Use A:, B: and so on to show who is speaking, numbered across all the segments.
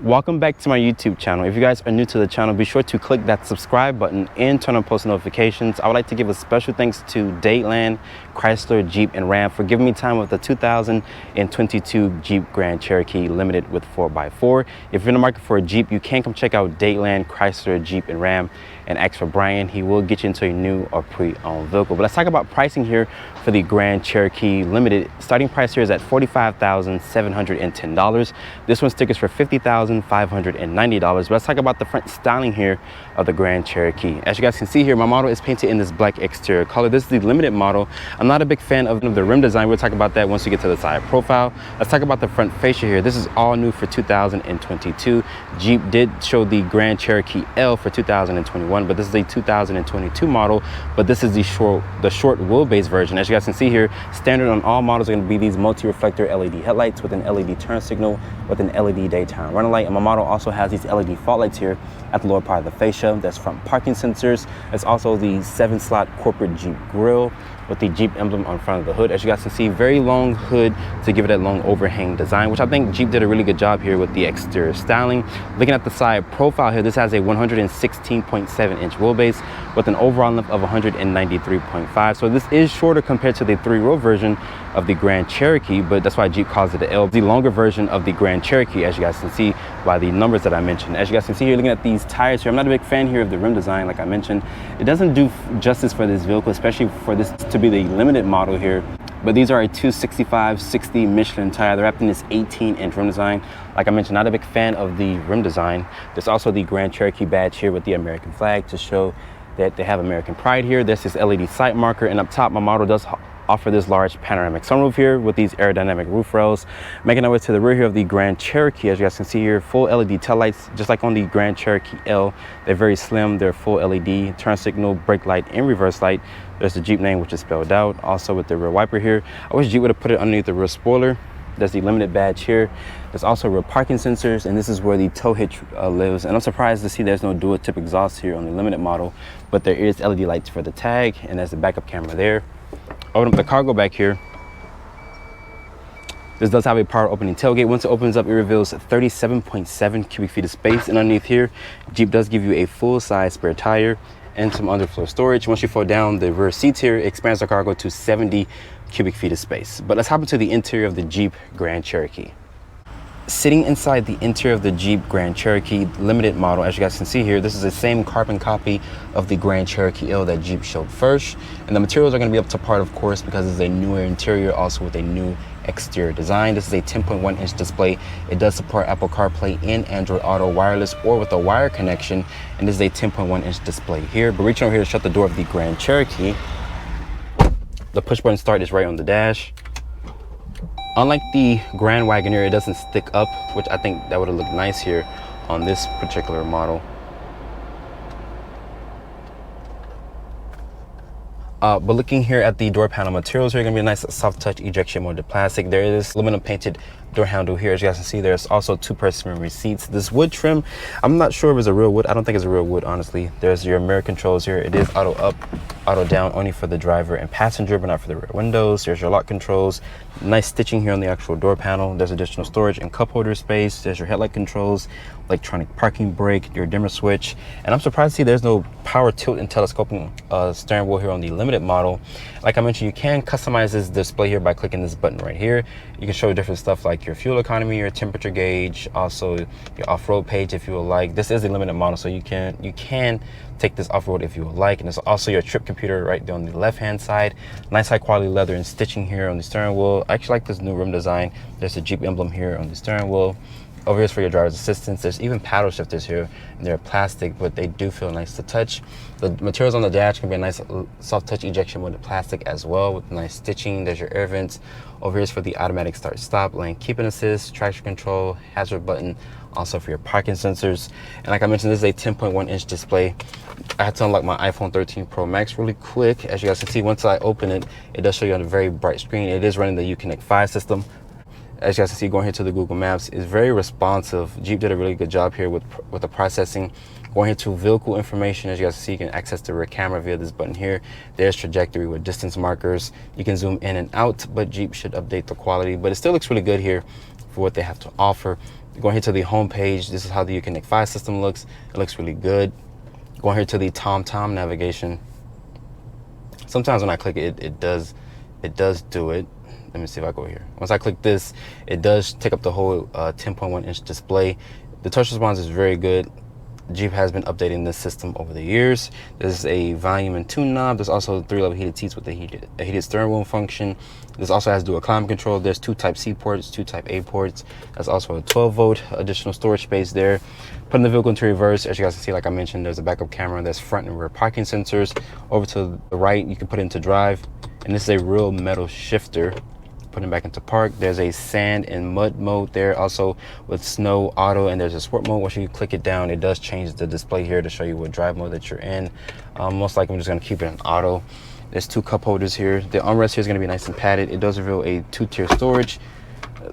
A: Welcome back to my YouTube channel. If you guys are new to the channel, be sure to click that subscribe button and turn on post notifications. I would like to give a special thanks to Dadeland, Chrysler, Jeep, and Ram for giving me time with the 2022 Jeep Grand Cherokee Limited with 4x4. If you're in the market for a Jeep, you can come check out Dadeland, Chrysler, Jeep, and Ram and ask for Brian. He will get you into a new or pre-owned vehicle. But let's talk about pricing here for the Grand Cherokee Limited. Starting price here is at $45,710. This one stickers for $50,590. But let's talk about the front styling here of the Grand Cherokee. As you guys can see here, my model is painted in this black exterior color. This is the limited model. I'm not a big fan of the rim design. We'll talk about that once we get to the side profile. Let's talk about the front fascia here. This is all new for 2022. Jeep did show the Grand Cherokee L for 2021, but this is a 2022 model. But this is the short wheelbase version. As you guys can see here, standard on all models are going to be these multi-reflector LED headlights with an LED turn signal with an LED daytime running light. And my model also has these LED fog lights here at the lower part of the fascia. That's front parking sensors. It's also the 7-slot corporate Jeep grille with the Jeep emblem on front of the hood. As you guys can see, very long hood to give it that long overhang design, which I think Jeep did a really good job here with the exterior styling. Looking at the side profile here, this has a 116.7-inch wheelbase with an overall length of 193.5. So this is shorter compared to the 3-row version of the Grand Cherokee, but that's why Jeep calls it the L. The longer version of the Grand Cherokee, as you guys can see by the numbers that I mentioned. As you guys can see here, looking at these tires here, I'm not a big fan here of the rim design. Like I mentioned, it doesn't do justice for this vehicle, especially for this to be the limited model here. But these are a 265/60 Michelin tire. They're wrapped in this 18-inch rim design. Like I mentioned, not a big fan of the rim design. There's also the Grand Cherokee badge here with the American flag to show that they have American pride here. There's this LED sight marker, and up top, my model does offer this large panoramic sunroof here with these aerodynamic roof rails. Making our way to the rear here of the Grand Cherokee, as you guys can see here, full LED taillights, just like on the Grand Cherokee L. They're very slim. They're full LED, turn signal, brake light, and reverse light. There's the Jeep name, which is spelled out. Also with the rear wiper here. I wish Jeep would have put it underneath the rear spoiler. There's the limited badge here. There's also rear parking sensors, and this is where the tow hitch lives. And I'm surprised to see there's no dual tip exhaust here on the limited model, but there is LED lights for the tag, and there's the backup camera there. Open up the cargo back here. This does have a power opening tailgate. Once it opens up, it reveals 37.7 cubic feet of space. And underneath here, Jeep does give you a full-size spare tire and some underfloor storage. Once you fold down the rear seats here, it expands the cargo to 70 cubic feet of space. But let's hop into the interior of the Jeep Grand Cherokee. Sitting inside the interior of the Jeep Grand Cherokee Limited model, as you guys can see here, this is the same carbon copy of the Grand Cherokee L that Jeep showed first. And the materials are going to be up to par, of course, because it's a newer interior, also with a new exterior design. This is a 10.1-inch display. It does support Apple CarPlay and Android Auto wireless or with a wire connection. And this is a 10.1-inch display here. But reaching over here to shut the door of the Grand Cherokee, the push button start is right on the dash. Unlike the Grand Wagoneer, it doesn't stick up, which I think that would have looked nice here on this particular model. But looking here at the door panel materials here, going to be a nice soft touch ejection molded plastic. There is aluminum painted door handle here. As you guys can see, there's also 2-person memory seats. This wood trim, I'm not sure if it's a real wood. I don't think it's a real wood, honestly. There's your mirror controls here. It is auto up, auto down, only for the driver and passenger, but not for the rear windows. There's your lock controls. Nice stitching here on the actual door panel. There's additional storage and cup holder space. There's your headlight controls, electronic parking brake, your dimmer switch. And I'm surprised to see there's no power tilt and telescoping steering wheel here on the limited model. Like I mentioned, you can customize this display here by clicking this button right here. You can show different stuff like your fuel economy, your temperature gauge, also your off-road page if you would like. This is a limited model, so you can take this off-road if you would like. And there's also your trip computer right there on the left-hand side. Nice high-quality leather and stitching here on the steering wheel. I actually like this new rim design. There's a Jeep emblem here on the steering wheel. Over here is for your driver's assistance. There's even paddle shifters here, and they're plastic, but they do feel nice to touch. The materials on the dash can be a nice soft touch ejection molded plastic as well with nice stitching. There's your air vents. Over here is for the automatic start stop, lane keeping assist, traction control, hazard button, also for your parking sensors. And like I mentioned, this is a 10.1-inch display. I had to unlock my iPhone 13 Pro Max really quick. As you guys can see, once I open it, it does show you on a very bright screen. It is running the Uconnect 5 system. As you guys can see, going here to the Google Maps is very responsive. Jeep did a really good job here with the processing. Going here to vehicle information, as you guys can see, you can access the rear camera via this button here. There's trajectory with distance markers. You can zoom in and out, but Jeep should update the quality, but it still looks really good here for what they have to offer. Going here to the home page, this is how the Connect 5 system looks. It looks really good. Going here to the TomTom navigation. Sometimes when I click it, it does do it. Let me see if I go here. Once I click this, it does take up the whole 10.1 inch display. The touch response is very good. Jeep has been updating this system over the years. There's a volume and tune knob. There's also 3-level heated seats with a heated steering wheel function. This also has dual climate control. There's 2 Type-C ports, 2 Type-A ports. There's also a 12-volt additional storage space there. Putting the vehicle into reverse, as you guys can see, like I mentioned, there's a backup camera. There's front and rear parking sensors. Over to the right, you can put it into drive. And this is a real metal shifter. Putting it back into park. There's a sand and mud mode there, also with snow, auto, and there's a sport mode. Once you click it down, it does change the display here to show you what drive mode that you're in. Most likely I'm just going to keep it in auto. There's 2 cup holders here. The armrest here is going to be nice and padded. It does reveal a 2-tier storage,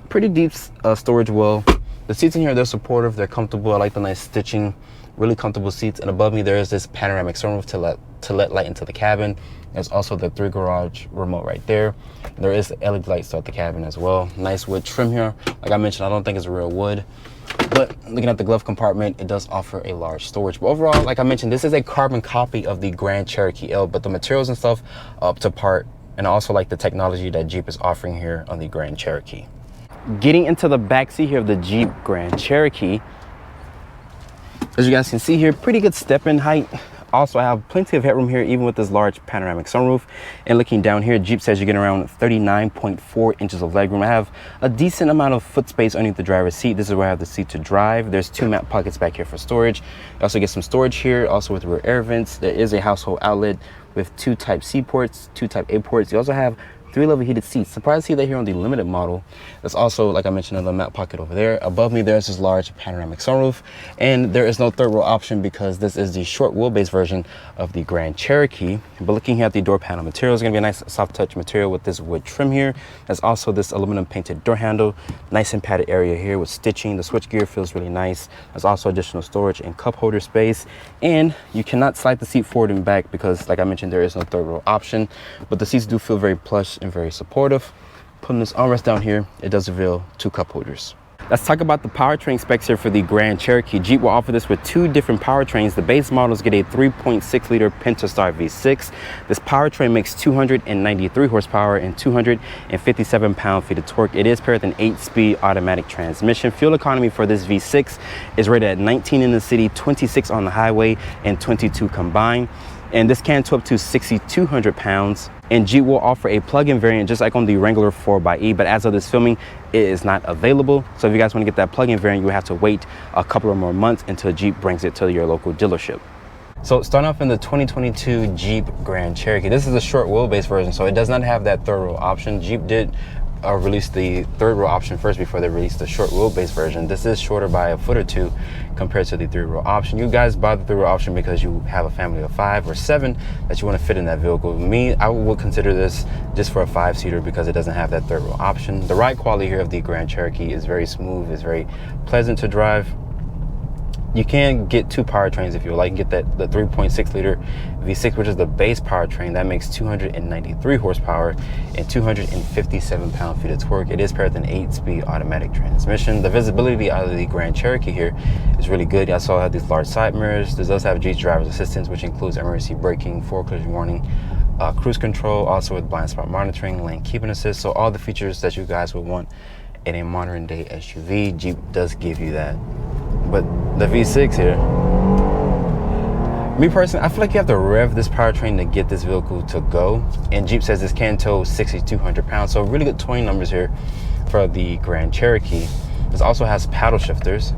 A: pretty deep storage well. The seats in here, they're supportive, they're comfortable. I like the nice stitching, really comfortable seats. And above me there is this panoramic sunroof to let light into the cabin. There's also the 3 garage remote right there. There is LED lights throughout the cabin as well. Nice wood trim here. Like I mentioned, I don't think it's real wood, but looking at the glove compartment, it does offer a large storage. But overall, like I mentioned, this is a carbon copy of the Grand Cherokee L, but the materials and stuff are up to par. And I also like the technology that Jeep is offering here on the Grand Cherokee. Getting into the back seat here of the Jeep Grand Cherokee, as you guys can see here, pretty good step-in height. Also, I have plenty of headroom here, even with this large panoramic sunroof. And looking down here, Jeep says you're getting around 39.4 inches of legroom. I have a decent amount of foot space underneath the driver's seat. This is where I have the seat to drive. There's 2 map pockets back here for storage. You also get some storage here, also with rear air vents. There is a household outlet with 2 Type-C ports, 2 Type-A ports. You also have 3-level heated seats. Surprised to see that here on the limited model. There's also, like I mentioned, another map pocket over there. Above me, there's this large panoramic sunroof, and there is no 3rd row option because this is the short wheelbase version of the Grand Cherokee. But looking here at the door panel material, is going to be a nice soft touch material with this wood trim here. There's also this aluminum painted door handle, nice and padded area here with stitching. The switch gear feels really nice. There's also additional storage and cup holder space, and you cannot slide the seat forward and back because, like I mentioned, there is no 3rd row option. But the seats do feel very plush and very supportive. Putting this armrest down here, it does reveal 2 cup holders. Let's talk about the powertrain specs here for the Grand Cherokee. Jeep will offer this with 2 different powertrains. The base models get a 3.6 liter Pentastar V6. This powertrain makes 293 horsepower and 257 pound-feet of torque. It is paired with an 8-speed automatic transmission. Fuel economy for this V6 is rated at 19 in the city, 26 on the highway, and 22 combined. And this can tow up to 6,200 pounds. And Jeep will offer a plug-in variant just like on the Wrangler 4xe, but as of this filming, it is not available. So if you guys want to get that plug-in variant, you have to wait a couple of more months until Jeep brings it to your local dealership. So starting off in the 2022 Jeep Grand Cherokee, this is a short wheelbase version, so it does not have that 3rd row option. Jeep did release the 3rd row option first before they released the short wheelbase version. This is shorter by a foot or 2 compared to the 3rd row option. You guys buy the 3rd row option because you have a family of 5 or 7 that you want to fit in that vehicle. Me, I would consider this just for a 5-seater because it doesn't have that 3rd row option. The ride quality here of the Grand Cherokee is very smooth, it's very pleasant to drive. You can get 2 powertrains if you would like. You can get the 3.6 liter V6, which is the base powertrain. That makes 293 horsepower and 257 pound-feet of torque. It is paired with an 8-speed automatic transmission. The visibility out of the Grand Cherokee here is really good. I saw it had these large side mirrors. This does have Jeep's driver's assistance, which includes emergency braking, forward collision warning, cruise control, also with blind spot monitoring, lane keeping assist. So all the features that you guys would want in a modern day SUV, Jeep does give you that. But the V6 here, me personally, I feel like you have to rev this powertrain to get this vehicle to go. And Jeep says this can tow 6,200 pounds. So really good towing numbers here for the Grand Cherokee. This also has paddle shifters.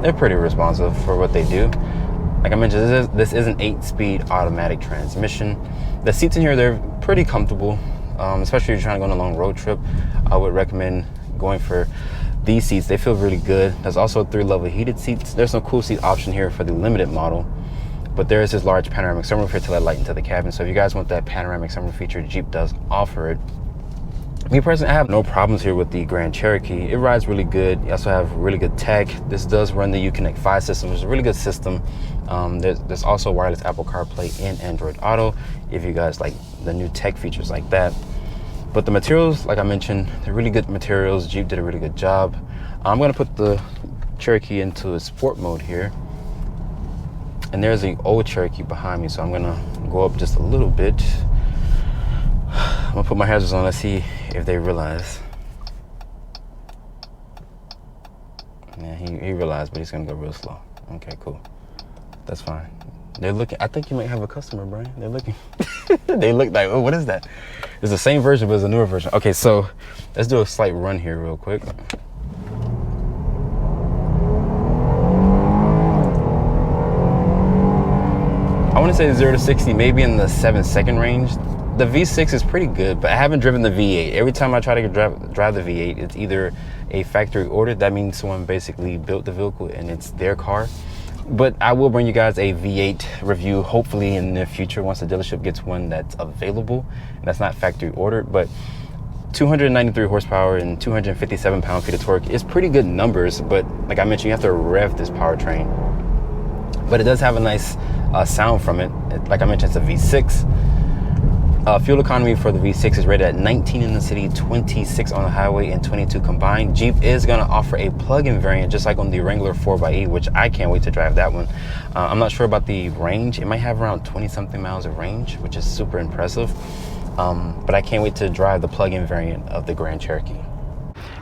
A: They're pretty responsive for what they do. Like I mentioned, this is an 8-speed automatic transmission. The seats in here, they're pretty comfortable. Especially if you're trying to go on a long road trip, I would recommend going for these seats. They feel really good. There's also 3-level heated seats. There's no cool seat option here for the limited model, but there is this large panoramic sunroof here to let light into the cabin. So if you guys want that panoramic sunroof feature, Jeep does offer it. Me personally, I have no problems here with the Grand Cherokee. It rides really good. You also have really good tech. This does run the Uconnect 5 system, which is a really good system. There's also wireless Apple CarPlay and Android Auto if you guys like the new tech features like that. But the materials, like I mentioned, they're really good materials. Jeep did a really good job. I'm gonna put the Cherokee into a sport mode here. And there's the old Cherokee behind me, so I'm gonna go up just a little bit. I'm gonna put my hazards on, let's see if they realize. Yeah, he realized, but he's gonna go real slow. Okay, cool. That's fine. They're looking, I think you might have a customer, Brian. They're looking. They look like, oh, what is that? It's the same version, but it's a newer version. Okay, so let's do a slight run here real quick. I want to say 0 to 60, maybe in the 7-second range. The V6 is pretty good, but I haven't driven the V8. Every time I try to drive the V8, it's either a factory ordered, that means someone basically built the vehicle and it's their car. But I will bring you guys a V8 review, hopefully in the future, once the dealership gets one that's available and that's not factory ordered. But 293 horsepower and 257 pound-feet of torque is pretty good numbers, but like I mentioned, you have to rev this powertrain. But it does have a nice sound from it. Like I mentioned, it's a V6. Fuel economy for the V6 is rated at 19 in the city, 26 on the highway, and 22 combined. Jeep is going to offer a plug-in variant, just like on the Wrangler 4xe, which I can't wait to drive that one. I'm not sure about the range. It might have around 20-something miles of range, which is super impressive. But I can't wait to drive the plug-in variant of the Grand Cherokee.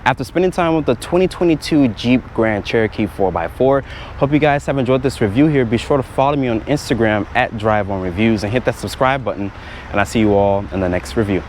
A: After spending time with the 2022 Jeep Grand Cherokee 4x4, hope you guys have enjoyed this review here. Be sure to follow me on Instagram at DriveOnReviews and hit that subscribe button. And I'll see you all in the next review.